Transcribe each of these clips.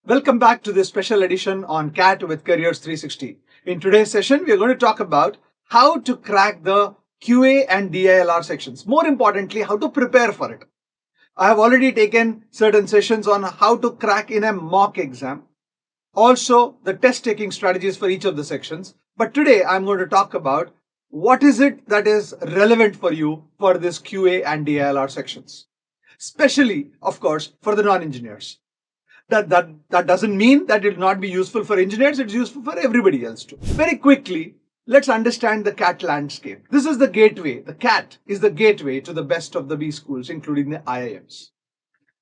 Welcome back to this special edition on CAT with Careers 360. In today's session, we are going to talk about how to crack the QA and DILR sections. More importantly, how to prepare for it. I have already taken certain sessions on how to crack in a mock exam. Also, the test taking strategies for each of the sections. But today, I'm going to talk about what is it that is relevant for you for this QA and DILR sections. Especially, of course, for the non-engineers. That doesn't mean that it will not be useful for engineers. It's useful for everybody else too. Very quickly, let's understand the CAT landscape. This is the gateway. The CAT is the gateway to the best of the B schools, including the IIMs.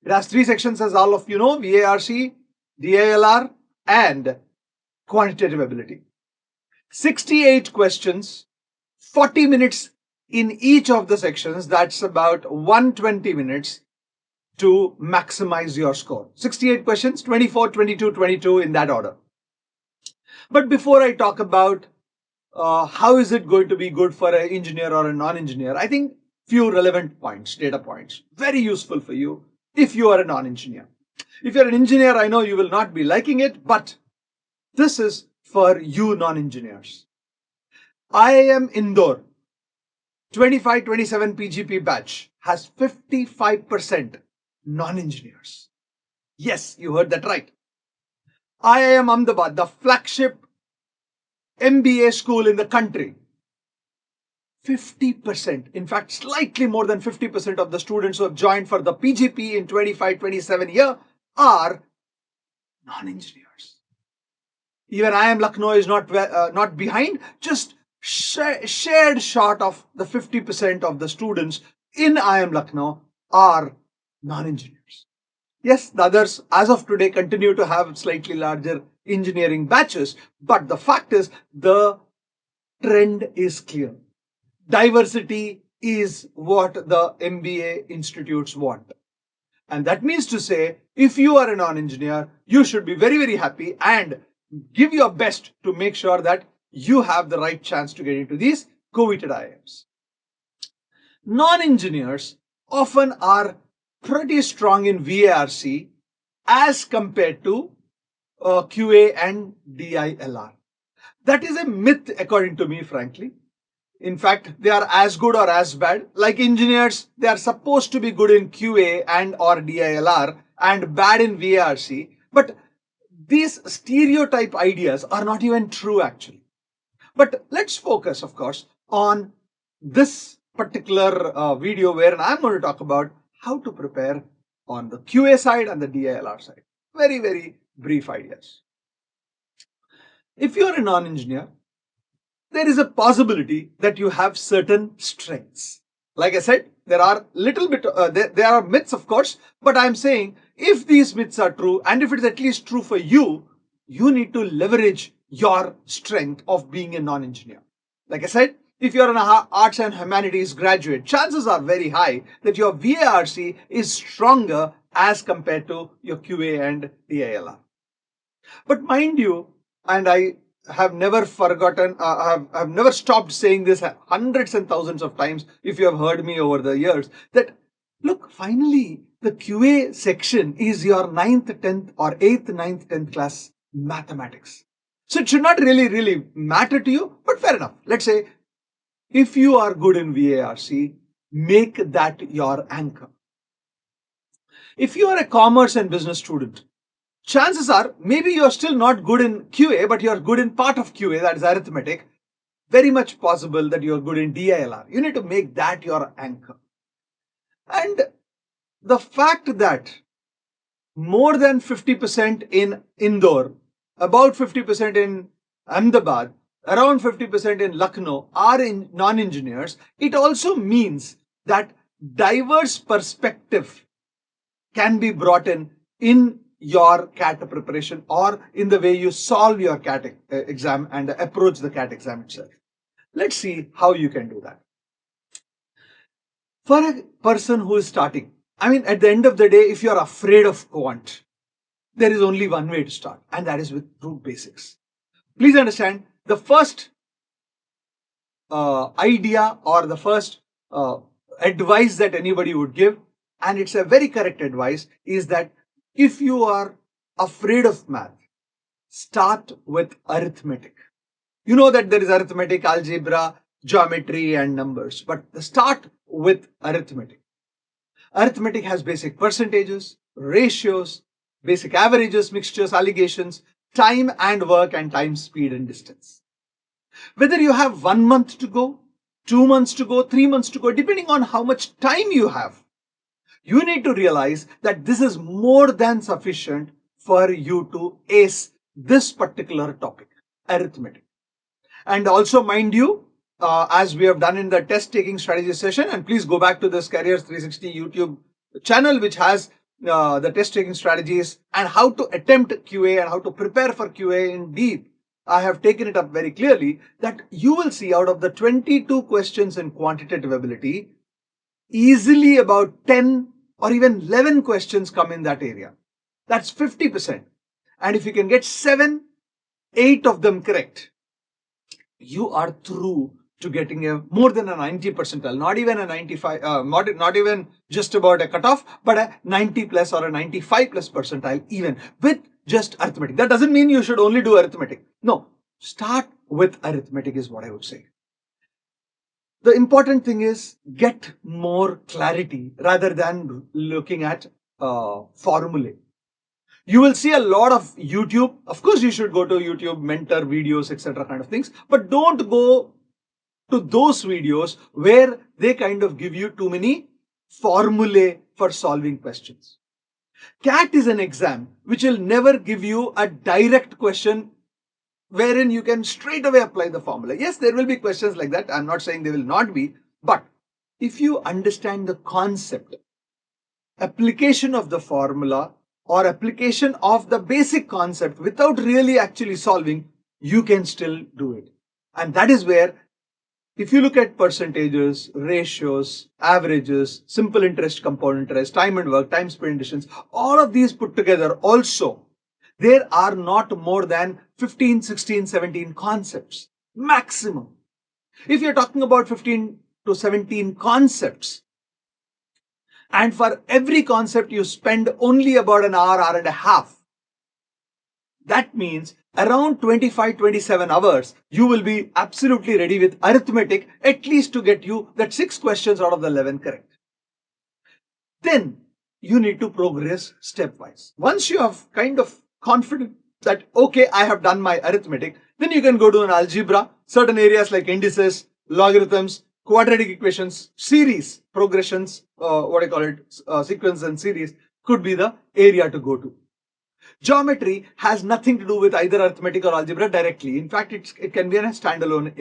It has three sections, as all of you know: VARC, DILR, and quantitative ability. 68 questions, 40 minutes in each of the sections. That's about 120 minutes to maximize your score. 68 questions, 24, 22, 22 in that order. But before I talk about how is it going to be good for an engineer or a non-engineer, I think few relevant points, data points, very useful for you if you are a non-engineer. If you're an engineer, I know you will not be liking it, but this is for you non-engineers. IIM Indore 25-27 PGP batch has 55% non-engineers. Yes, you heard that right. IIM Ahmedabad, the flagship MBA school in the country, 50%, in fact, slightly more than 50% of the students who have joined for the PGP in 25-27 year are non-engineers. Even IIM Lucknow is not behind, just shared short of the 50% of the students in IIM Lucknow are non-engineers. Yes, the others as of today continue to have slightly larger engineering batches, but the fact is the trend is clear. Diversity is what the MBA institutes want. And that means to say, if you are a non-engineer, you should be very, very happy and give your best to make sure that you have the right chance to get into these coveted IIMs. Non-engineers often are pretty strong in VARC as compared to QA and DILR. That is a myth according to me, frankly. In fact, they are as good or as bad. Like engineers, they are supposed to be good in QA and or DILR and bad in VARC. But these stereotype ideas are not even true actually. But let's focus, of course, on this particular video where I'm going to talk about how to prepare on the QA side and the DILR side. Very, very brief ideas. If you're a non-engineer, there is a possibility that you have certain strengths. Like I said, there are there are myths, of course, but I'm saying if these myths are true and if it's at least true for you, you need to leverage your strength of being a non-engineer. Like I said, if you're an arts and humanities graduate, chances are very high that your VARC is stronger as compared to your QA and DILR. But mind you, and I have never forgotten, have never stopped saying this hundreds and thousands of times if you have heard me over the years, that look, finally, the QA section is your 9th, 10th or 8th, 9th, 10th class mathematics. So it should not really matter to you, but fair enough. Let's say if you are good in VARC, make that your anchor. If you are a commerce and business student, chances are maybe you're still not good in QA, but you're good in part of QA, that is arithmetic. Very much possible that you're good in DILR. You need to make that your anchor. And the fact that more than 50% in Indore, about 50% in Ahmedabad, around 50% in Lucknow are non-engineers, it also means that diverse perspective can be brought in your CAT preparation or in the way you solve your CAT exam and approach the CAT exam itself. Let's see how you can do that. For a person who is starting, I mean, at the end of the day, if you're afraid of quant, there is only one way to start, and that is with root basics. Please understand, the first idea or the first advice that anybody would give, and it's a very correct advice, is that if you are afraid of math, start with arithmetic. You know that there is arithmetic, algebra, geometry, and numbers, but start with arithmetic. Arithmetic has basic percentages, ratios, basic averages, mixtures, alligations, time and work, and time, speed, and distance. Whether you have 1 month to go, 2 months to go, 3 months to go, depending on how much time you have, you need to realize that this is more than sufficient for you to ace this particular topic, arithmetic. And also, mind you, as we have done in the test taking strategy session, and please go back to this Careers 360 YouTube channel, which has the test taking strategies and how to attempt QA and how to prepare for QA in deep. I have taken it up very clearly that you will see out of the 22 questions in quantitative ability, easily about 10 or even 11 questions come in that area. That's 50%. And if you can get 7, 8 of them correct, you are through to getting a more than a 90 percentile, not even a 95, not even just about a cutoff, but a 90 plus or a 95 plus percentile even with just arithmetic. That doesn't mean you should only do arithmetic. No, start with arithmetic is what I would say. The important thing is get more clarity rather than looking at formulae. You will see a lot of YouTube. Of course, you should go to YouTube, mentor videos, etc. kind of things, but don't go to those videos where they kind of give you too many formulae for solving questions. CAT is an exam which will never give you a direct question wherein you can straight away apply the formula. Yes, there will be questions like that. I'm not saying there will not be, but if you understand the concept, application of the formula or application of the basic concept without really actually solving, you can still do it. And that is where, if you look at percentages, ratios, averages, simple interest, compound interest, time and work, time, speed, and distance, all of these put together also, there are not more than 15, 16, 17 concepts maximum. If you're talking about 15 to 17 concepts, and for every concept you spend only about an hour, hour and a half, that means around 25, 27 hours, you will be absolutely ready with arithmetic, at least to get you that 6 questions out of the 11 correct. Then you need to progress stepwise. Once you have kind of confident that, okay, I have done my arithmetic, then you can go to an algebra, certain areas like indices, logarithms, quadratic equations, series, progressions, sequence and series could be the area to go to. Geometry has nothing to do with either arithmetic or algebra directly. In fact, it can be a standalone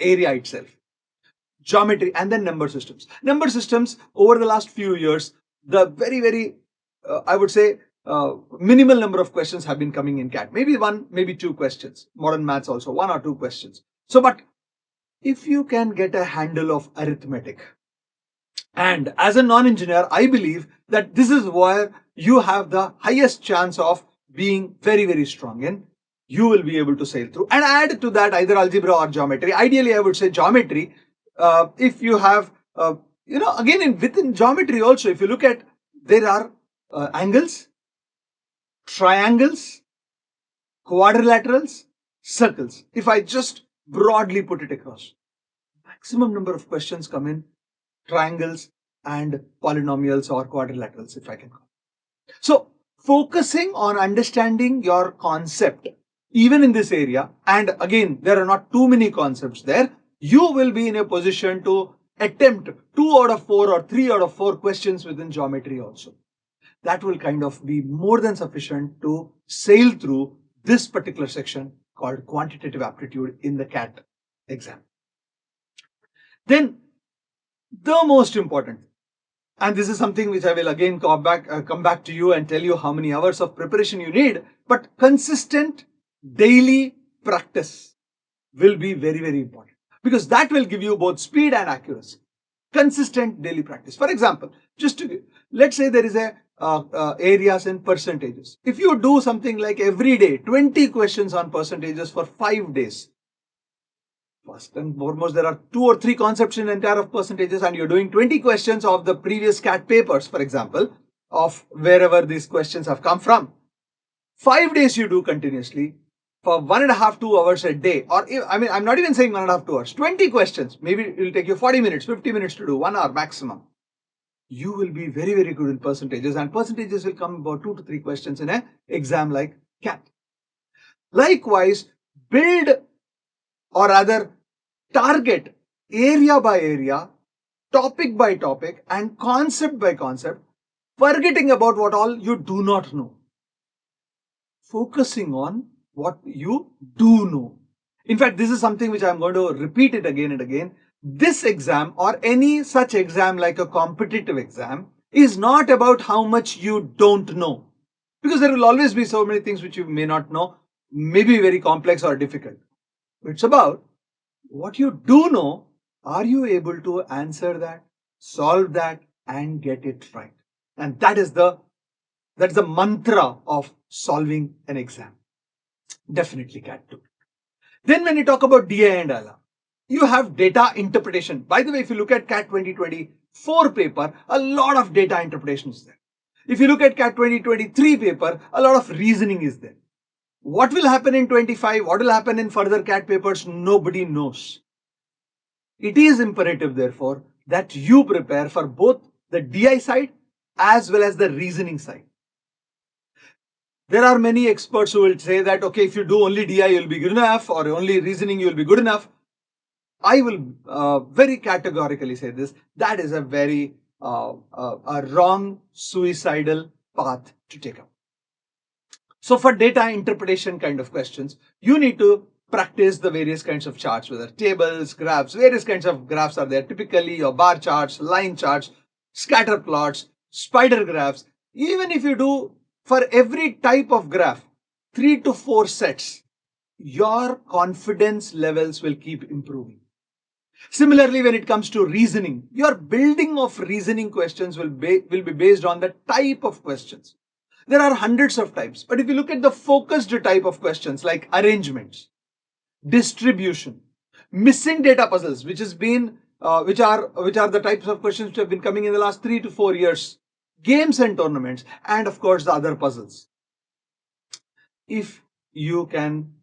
area itself. Geometry and then number systems. Number systems, over the last few years, the very, I would say, minimal number of questions have been coming in CAT. Maybe 1, maybe 2 questions. Modern maths also, 1 or 2 questions. So, but if you can get a handle of arithmetic, and as a non-engineer, I believe that this is where you have the highest chance of being very strong in, you will be able to sail through. And add to that either algebra or geometry. Ideally, I would say geometry. If you have, again, within geometry also, if you look at, there are angles, triangles, quadrilaterals, circles. If I just broadly put it across, maximum number of questions come in triangles and polynomials or quadrilaterals, if I can call. So focusing on understanding your concept, even in this area, and again, there are not too many concepts there, you will be in a position to attempt 2 out of 4 or 3 out of 4 questions within geometry also. That will kind of be more than sufficient to sail through this particular section called quantitative aptitude in the CAT exam. Then the most important, and this is something which I will again come back to you and tell you how many hours of preparation you need, but consistent daily practice will be very important, because that will give you both speed and accuracy. Consistent daily practice. For example, let's say there is a areas in percentages. If you do something like every day 20 questions on percentages for 5 days, first and foremost, there are 2 or 3 concepts in entire of percentages, and you're doing 20 questions of the previous CAT papers, for example, of wherever these questions have come from. 5 days you do continuously for 1.5, 2 hours a day, or I'm not even saying 1.5, 2 hours, 20 questions. Maybe it will take you 40 minutes, 50 minutes to do, 1 hour maximum. You will be very, very good in percentages, and percentages will come about 2 to 3 questions in an exam like CAT. Likewise, build, or rather target, area by area, topic by topic, and concept by concept, forgetting about what all you do not know, focusing on what you do know. In fact, this is something which I'm going to repeat it again and again. This exam, or any such exam like a competitive exam, is not about how much you don't know, because there will always be so many things which you may not know, maybe very complex or difficult. It's about what you do know. Are you able to answer that, solve that, and get it right? And that's the mantra of solving an exam. Definitely CAT 2. Then when you talk about DI and ILR, you have data interpretation. By the way, if you look at CAT 2024 paper, a lot of data interpretation is there. If you look at CAT 2023 paper, a lot of reasoning is there. What will happen in 25? What will happen in further CAT papers? Nobody knows. It is imperative, therefore, that you prepare for both the DI side as well as the reasoning side. There are many experts who will say that, okay, if you do only DI, you'll be good enough, or only reasoning, you'll be good enough. I will very categorically say this. That is a very a wrong, suicidal path to take up. So for data interpretation kind of questions, you need to practice the various kinds of charts, whether tables, graphs, various kinds of graphs are there. Typically your bar charts, line charts, scatter plots, spider graphs. Even if you do for every type of graph 3 to 4 sets, your confidence levels will keep improving. Similarly, when it comes to reasoning, your building of reasoning questions will be based on the type of questions. There are hundreds of types, but if you look at the focused type of questions like arrangements, distribution, missing data puzzles, which are the types of questions which have been coming in the last 3 to 4 years, games and tournaments, and of course the other puzzles. If you can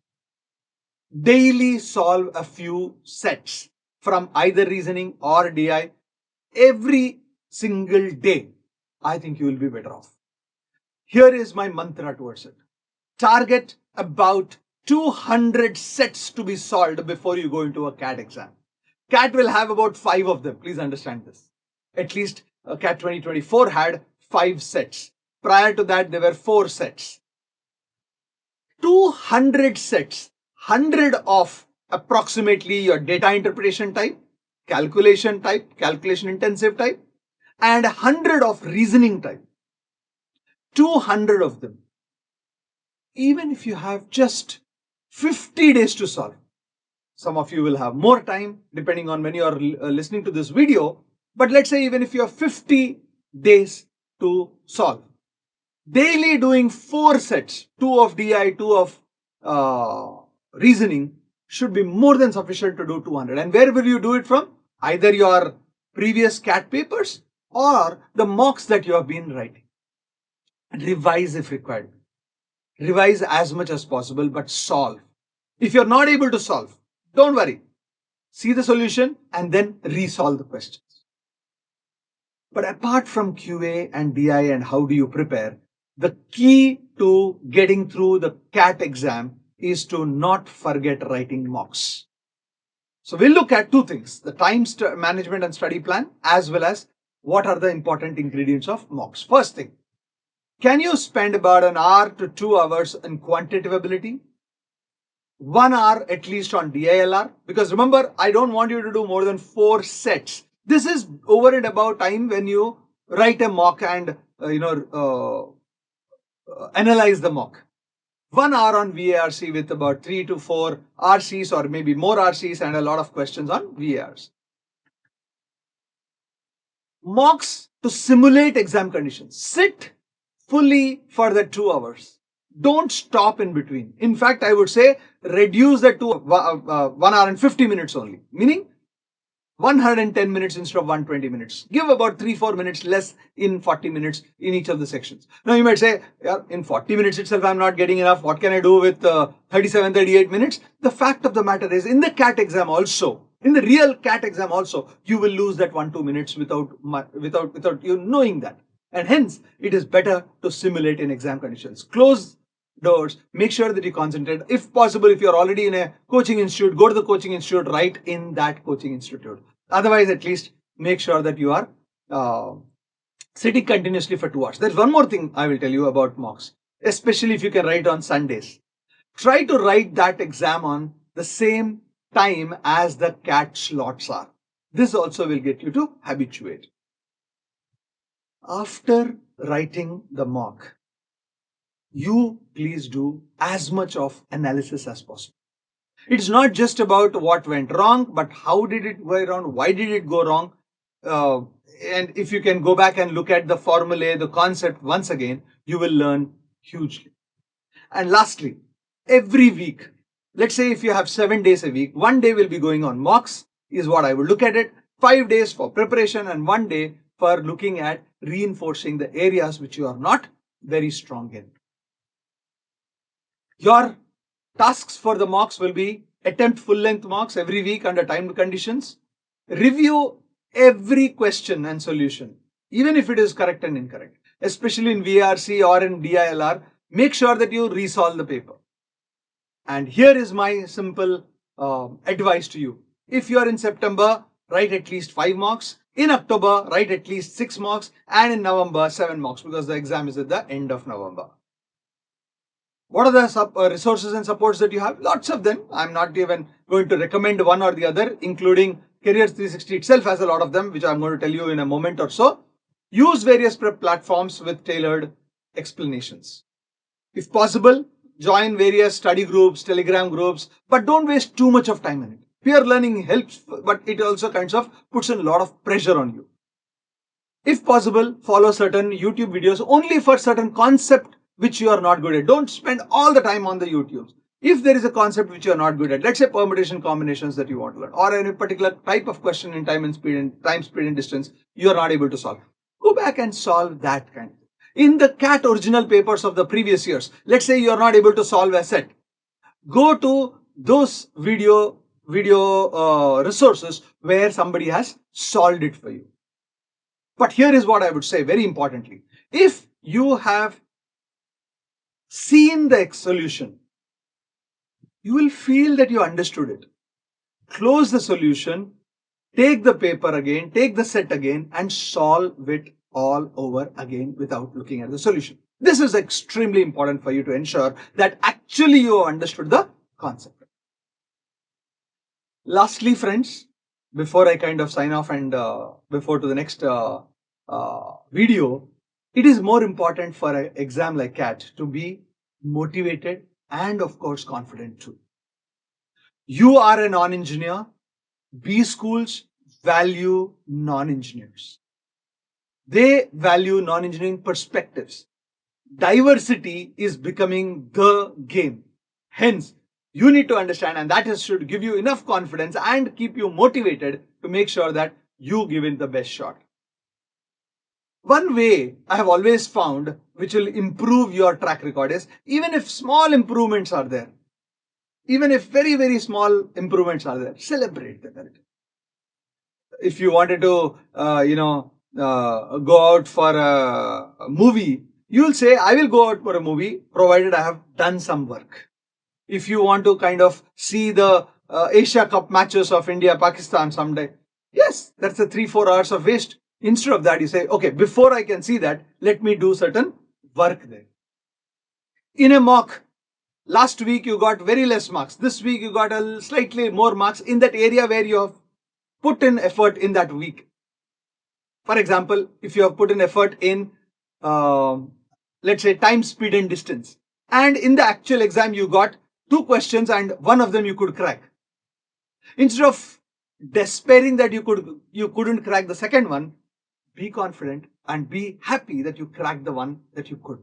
daily solve a few sets from either reasoning or DI every single day, I think you will be better off. Here is my mantra towards it. Target about 200 sets to be solved before you go into a CAT exam. CAT will have about 5 of them. Please understand this. At least CAT 2024 had 5 sets. Prior to that, there were 4 sets. 200 sets, 100 of approximately your data interpretation type, calculation intensive type, and 100 of reasoning type. 200 of them. Even if you have just 50 days to solve, some of you will have more time depending on when you are listening to this video, but let's say even if you have 50 days to solve, daily doing 4 sets, 2 of DI, 2 of reasoning, should be more than sufficient to do 200. And where will you do it from? Either your previous CAT papers or the mocks that you have been writing. And revise if required. Revise as much as possible, but solve. If you're not able to solve, don't worry. See the solution and then resolve the questions. But apart from QA and DI and how do you prepare, the key to getting through the CAT exam is to not forget writing mocks. So we'll look at 2 things, the time management and study plan, as well as what are the important ingredients of mocks. First thing, can you spend about an hour to 2 hours in quantitative ability? 1 hour at least on DILR? Because remember, I don't want you to do more than 4 sets. This is over and above time when you write a mock and analyze the mock. 1 hour on VARC with about 3 to 4 RCs or maybe more RCs and a lot of questions on VARs. Mocks to simulate exam conditions. Sit fully for the 2 hours. Don't stop in between. In fact, I would say reduce that to 1 hour and 50 minutes only. Meaning, 110 minutes instead of 120 minutes. Give about 3-4 minutes less in 40 minutes in each of the sections. Now you might say, yeah, in 40 minutes itself I'm not getting enough. What can I do with 37, 38 minutes? The fact of the matter is, in the CAT exam also, in the real CAT exam also, you will lose that 1-2 minutes without you knowing that. And hence, it is better to simulate in exam conditions. Close doors, make sure that you concentrate. If possible, if you're already in a coaching institute, go to the coaching institute, write in that coaching institute. Otherwise, at least make sure that you are sitting continuously for 2 hours. There's one more thing I will tell you about mocks, especially if you can write on Sundays. Try to write that exam on the same time as the CAT slots are. This also will get you to habituate. After writing the mock, you please do as much of analysis as possible. It's not just about what went wrong, but how did it go wrong? Why did it go wrong? And if you can go back and look at the formulae, the concept once again, you will learn hugely. And lastly, every week, let's say if you have 7 days a week, 1 day will be going on mocks, is what I would look at it. 5 days for preparation and 1 day for looking at reinforcing the areas which you are not very strong in. Your tasks for the mocks will be attempt full-length mocks every week under timed conditions. Review every question and solution, even if it is correct and incorrect. Especially in VRC or in DILR, make sure that you resolve the paper. And here is my simple advice to you. If you are in September, write at least 5 mocks. In October, write at least 6 mocks. And in November, 7 mocks, because the exam is at the end of November. What are the resources and supports that you have? Lots of them. I'm not even going to recommend one or the other, including Careers 360 itself has a lot of them, which I'm going to tell you in a moment or so. Use various prep platforms with tailored explanations. If possible, join various study groups, Telegram groups, but don't waste too much of time in it. Peer learning helps, but it also kind of puts a lot of pressure on you. If possible, follow certain YouTube videos only for certain concept which you are not good at. Don't spend all the time on the YouTubes. If there is a concept which you are not good at, let's say permutation combinations that you want to learn, or any particular type of question in time, speed, and distance, you are not able to solve. Go back and solve that kind. In the CAT original papers of the previous years, let's say you are not able to solve a set. Go to those video resources where somebody has solved it for you. But here is what I would say very importantly. If you have seen the solution, you will feel that you understood it. Close the solution, take the paper again, take the set again, and solve it all over again without looking at the solution. This is extremely important for you to ensure that actually you understood the concept. Lastly, friends, before I kind of sign off and before to the next video, it is more important for an exam like CAT to be motivated and of course confident too. You are a non-engineer. B schools value non-engineers. They value non-engineering perspectives. Diversity is becoming the game. Hence, you need to understand, and that should give you enough confidence and keep you motivated to make sure that you give it the best shot. One way I have always found which will improve your track record is, even if small improvements are there, even if very, very small improvements are there, celebrate them. If you wanted to, go out for a movie, you'll say, I will go out for a movie provided I have done some work. If you want to kind of see the Asia Cup matches of India, Pakistan someday, yes, that's a 3-4 hours of waste. Instead of that, you say, okay, before I can see that, let me do certain work there. In a mock, last week you got very less marks. This week you got a slightly more marks in that area where you have put in effort in that week. For example, if you have put in effort in, let's say, time, speed, and distance, and in the actual exam you got 2 questions and one of them you could crack. Instead of despairing that you couldn't crack the second one, be confident and be happy that you cracked the one that you could.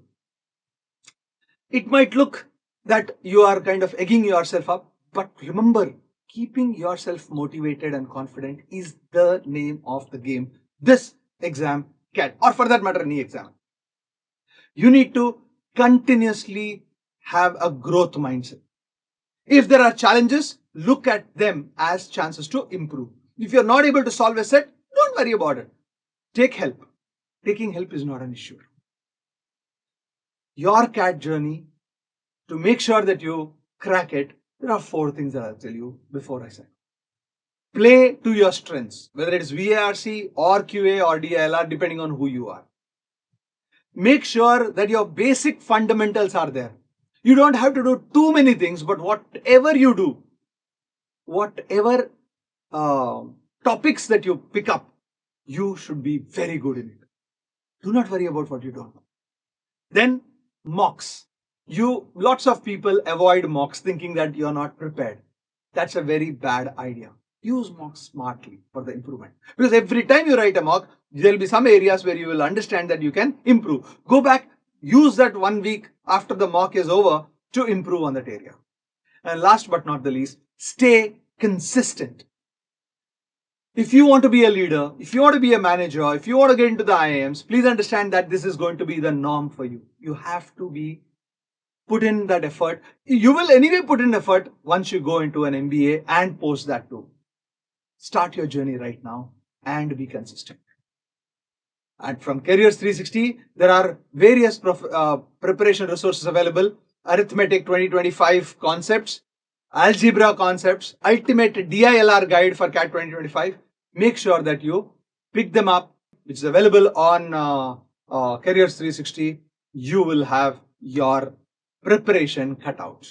It might look that you are kind of egging yourself up, but remember, Keeping yourself motivated and confident is the name of the game. This exam can, or for that matter, any exam. You need to continuously have a growth mindset. If there are challenges, look at them as chances to improve. If you're not able to solve a set, don't worry about it. Take help. Taking help is not an issue. Your CAT journey, to make sure that you crack it, there are 4 things that I'll tell you before I say. Play to your strengths, whether it is VARC or QA or DILR, depending on who you are. Make sure that your basic fundamentals are there. You don't have to do too many things, but whatever you do, whatever topics that you pick up, you should be very good in it. Do not worry about what you don't know. Then mocks. Lots of people avoid mocks thinking that you're not prepared. That's a very bad idea. Use mocks smartly for the improvement. Because every time you write a mock, there'll be some areas where you will understand that you can improve. Go back, use that 1 week after the mock is over to improve on that area. And last but not the least, stay consistent. If you want to be a leader, if you want to be a manager, if you want to get into the IIMs, please understand that this is going to be the norm for you. You have to put in that effort. You will anyway put in effort once you go into an MBA and post that too. Start your journey right now and be consistent. And from Careers 360, there are various preparation resources available. Arithmetic 2025 concepts, algebra concepts, ultimate DILR guide for CAT 2025. Make sure that you pick them up, which is available on Careers 360. You will have your preparation cut out.